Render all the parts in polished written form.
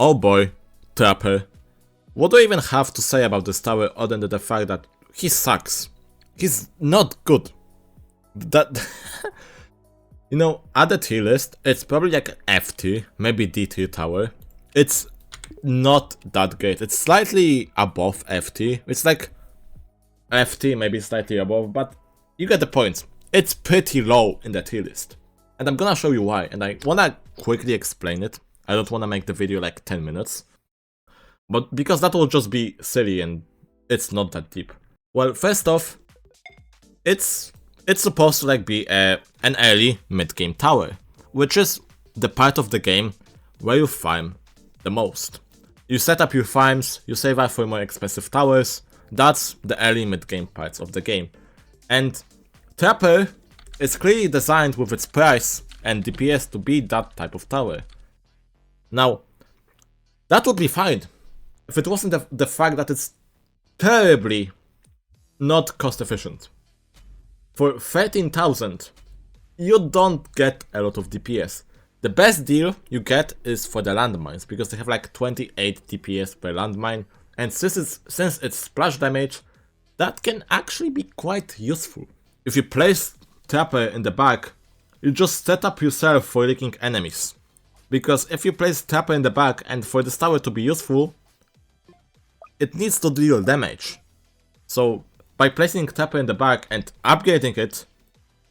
Oh boy, Trapper. What do I even have to say about this tower other than the fact that he sucks? He's not good. That... You know, at the tier list, it's probably like F tier, maybe D tier tower. It's not that great. It's slightly above F tier. It's like F tier, maybe slightly above, but you get the point. It's pretty low in the tier list. And I'm gonna show you why, and I wanna quickly explain it. I don't wanna make the video like 10 minutes. But because that will just be silly and it's not that deep. Well, first off, it's supposed to like be an early mid-game tower, which is the part of the game where you farm the most. You set up your farms, you save up for more expensive towers. That's the early mid-game parts of the game. And Trapper is clearly designed with its price and DPS to be that type of tower. Now, that would be fine if it wasn't the fact that it's terribly not cost efficient. For 13,000, you don't get a lot of DPS. The best deal you get is for the landmines, because they have like 28 DPS per landmine, and since it's splash damage, that can actually be quite useful. If you place Trapper in the back, you just set up yourself for leaking enemies. Because if you place Trapper in the back and for this tower to be useful, it needs to deal damage. So by placing Trapper in the back and upgrading it,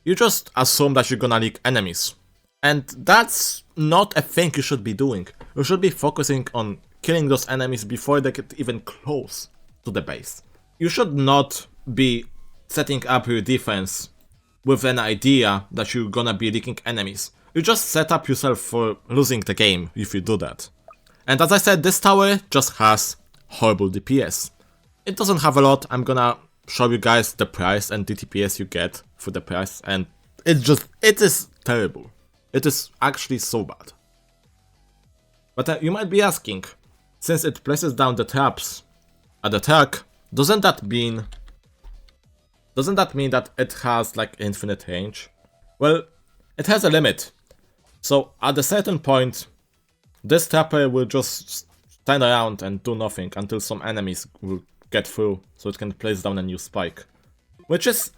you just assume that you're gonna leak enemies. And that's not a thing you should be doing. You should be focusing on killing those enemies before they get even close to the base. You should not be setting up your defense with an idea that you're gonna be leaking enemies. You just set up yourself for losing the game if you do that. And as I said, this tower just has horrible DPS. It doesn't have a lot. I'm gonna show you guys the price and the DPS you get for the price, and it is terrible. It is actually so bad. But you might be asking, since it places down the traps at the track, doesn't that mean that it has like infinite range? Well, it has a limit. So at a certain point, this Trapper will just stand around and do nothing until some enemies will get through, so it can place down a new spike. Which is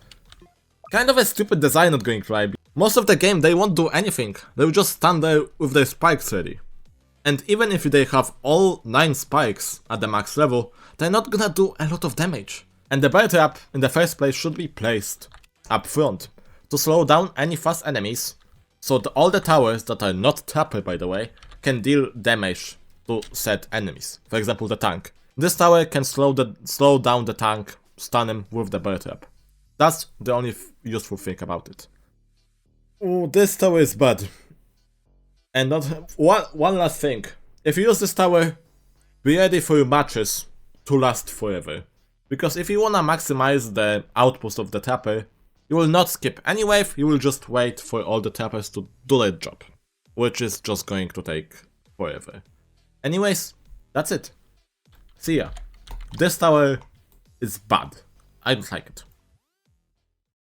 kind of a stupid design, not going to lie. Most of the game they won't do anything, they will just stand there with their spikes ready. And even if they have all 9 spikes at the max level, they're not gonna do a lot of damage. And the bear trap in the first place should be placed up front to slow down any fast enemies, so all the towers that are not Trapper, by the way, can deal damage to said enemies. For example, the tank. This tower can slow down the tank, stun him with the bear trap. That's the only useful thing about it. Oh, this tower is bad. And not one last thing. If you use this tower, be ready for your matches to last forever. Because if you wanna maximize the output of the Trapper, you will not skip any wave, you will just wait for all the Trappers to do their job. Which is just going to take forever. Anyways, that's it. See ya. This tower is bad. I don't like it.